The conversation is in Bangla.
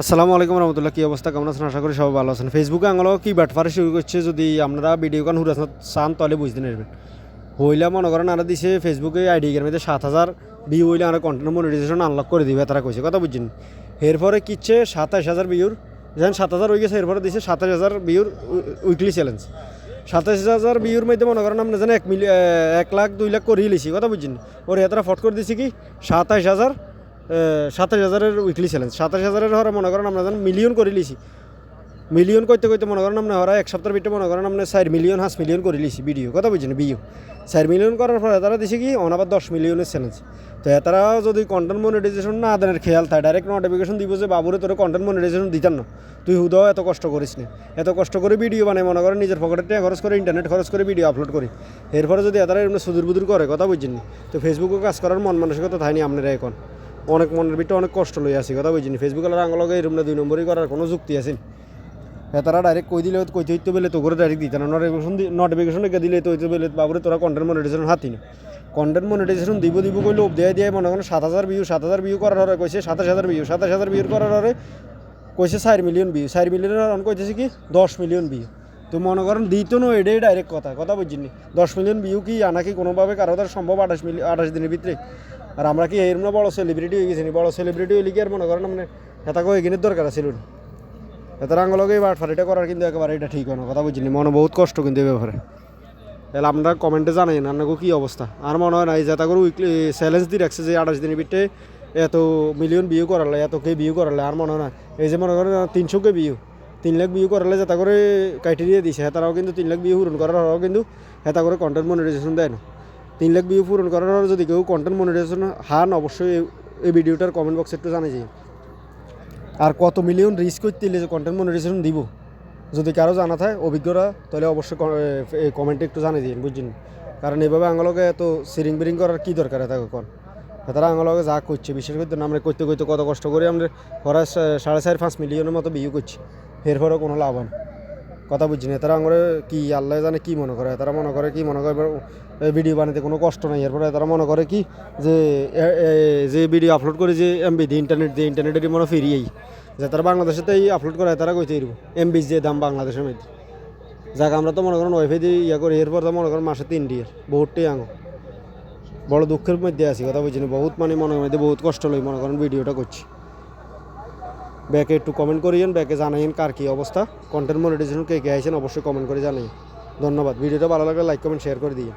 আসসালামু আলাইকুম রহমতুল্লাহ। কী অবস্থা, কেমন আছেন? আশা করি সবাই ভালো আছেন। ফেসবুকে আঙলো কি বাটফারে শুরু করছে, যদি আপনারা ভিডিও কান হুরাস চান তাহলে বুঝতে নেবেন। হইলে মনে করেন আর দিছে ফেসবুকে আইডি এর মধ্যে 7,000 ভিউ হইলে আর কন্টেন্ট মনিটাইজেশন আনলক করে দিবে তারা কইছে, কথা বুঝছেন? এরপরে কিচ্ছে 27,000 ভিউর, যেন 7,000 হয়ে গেছে, এরপরে দিছে 27,000 ভিউর উইকলি চ্যালেঞ্জ। 27,000 ভিউর মধ্যে মনে করেন আমরা যেন 1 লাখ 2 লাখ করে লিছি, কথা বুঝছেন? ওর এতটা ফট করে দিছে কি 27,000 উইকলি চ্যালেঞ্জ। 27,000 হরে মনে করেন আমরা যেন মিলিয়ন করে লিছি। মিলিয়ন করতে করতে মনে করেন আমরা হরা এক সপ্তাহের ভিতরে মনে করেন আমরা 4 মিলিয়ন 5 মিলিয়ন করে লিছি ভিডিও, কথা বুঝছেন? ভিউ 4 মিলিয়ন করার পরে তারা দিছে কি অনাবার 10 মিলিয়নের চ্যালেঞ্জ। তো তারা যদি কন্টেন্ট মনিটাইজেশন না দেনের খেয়াল তাই ডাইরেক্ট নোটিফিকেশন দিব যে বাবুরে তোর কন্টেন্ট মনিটাইজেশন দিতাম না, তুই হুদাও এত কষ্ট করিস না, এত কষ্ট করে ভিডিও বানাই মনে করেন নিজের পকেটে টাকা খরচ করে ইন্টারনেট খরচ করে ভিডিও আপলোড করি। এরপরে যদি তারা এমনি সুদূর বুদুর করে, কথা বুঝছেন? তো ফেসবুকে কাজ করার মন মানসিকতা থাইনি আপনারা এখন। অনেক মনের ভিতরে অনেক কষ্ট লই আসি, কথা বুঝিনি? ফেসবুকে আঙলগে এরকম 2 নম্বরই করার কোনো যুক্তি আছে? তারা ডাইরেক্ট কই দিলে কইতে হইতে বলে তো করে ডাইরেক্ট দিতে না, নোটিফিকেশন রেখে দিলে তো হইতে বলে বাবুরে তোরা কন্টেন্ট মনিটাইজেশন হাতি না। কন্টেন্ট মনিটাইজেশন দিব কইলে দিয়ে মনে করেন 7,000 ভিউ করার হরে কইছে 27,000 ভিউ করার হরে কইছে 4 মিলিয়ন ভিউ, 4 মিলিয়নের অন কইতেছে কি 10 মিলিয়ন ভিউ। তো মনে করেন দিত না, এটাই ডাইরেক্ট কথা বুঝিনি? 10 মিলিয়ন ভিউ কি আনা কি কোনোভাবে কারো দ্বারা সম্ভব 28 দিনের ভিতরে? আর আমরা কি এরম না বড় সেলিব্রিটি হয়ে গেছি? বড় সেলিব্রিটি হইলে কি আর মনে করেন মানে এটাকে এগিনের দরকার ছিল না। এটার আঙলকে বাটফারিটা করার কিন্তু একেবারে এটা ঠিক হয় না, কথা বুঝিনি? মনে বহুত কষ্ট কিন্তু এই ব্যাপারে। তাহলে আপনারা কমেন্টে জানাই না আপনাকে কী অবস্থা। আর মনে হয় না এই যেটা করে উইকলি চ্যালেঞ্জ দিয়ে রাখছে যে 28 দিনের ভিতরে এত মিলিয়ন ভিউ করালে, এত কে ভিউ করালে। আর মনে হয় না এই যে মনে করেন 300 কে ভিউ, 3 লাখ ভিউ করালে যেটা করে ক্রাইটেরিয়া দিছে, তারাও কিন্তু 3 লাখ ভিউ পূরণ করার হওয়াও কিন্তু এটা করে কন্টেন্ট মনিটাইজেশন দেয় না। 3 লাখ ভিউ পূরণ করার হওয়ার যদি কেউ কন্টেন্ট মনিটাইজেশন হান অবশ্যই এই ভিডিওটার কমেন্ট বক্সে একটু জানিয়ে যায়। আর কত মিলিয়ন রিস্ক করতে যে কন্টেন্ট মনিটাইজেশন দিব, যদি কারো জানা থাকে অভিজ্ঞরা তাহলে অবশ্যই কমেন্টে একটু জানিয়ে দিন, বুঝছেন? কারণ এইভাবে আঙলকে এত সিরিং বিরিং করার কী দরকার থাকে কোন? তারা আঙলকে যা করছে, বিশেষ করে আমরা করতে কত কষ্ট করে আমরা পরে 4.5 মিলিয়নের মতো ভিউ করছি, এরপরেও কোনো লাভ হয় না, কথা বুঝছি না? তারা আঙরে কি আল্লাহ জানে কি মনে করে। তারা মনে করে কি মনে করে ভিডিও বানাতে কোনো কষ্ট নাই। এরপরে তারা মনে করে কি যে ভিডিও আপলোড করে যে এমবি দিয়ে ইন্টারনেটের মনে ফিরিয়েই যে তারা বাংলাদেশেতেই আপলোড করে, তারা কইতে এরব এমবি যে দাম বাংলাদেশের মধ্যে। যাক আমরা তো মনে করেন ওয়াইফাই দিয়ে করি, এরপর তো মনে করেন মাসে 3 ডিয়ার বহুতটাই আঙো বড় দুঃখের মধ্যে আছি, কথা বুঝছি না? বহুত মানে মনের মধ্যে বহুত কষ্ট লই মনে করেন ভিডিওটা করছি। ব্যাকে একটু কমেন্ট করিয়েন, ব্যাকে জানাইন কার কী অবস্থা, কন্টেন্ট মনিটাইজেশন কে আইছেন অবশ্যই কমেন্ট করে জানাই। ধন্যবাদ। ভিডিওটা ভালো লাগলে লাইক কমেন্ট শেয়ার করে দিয়ে।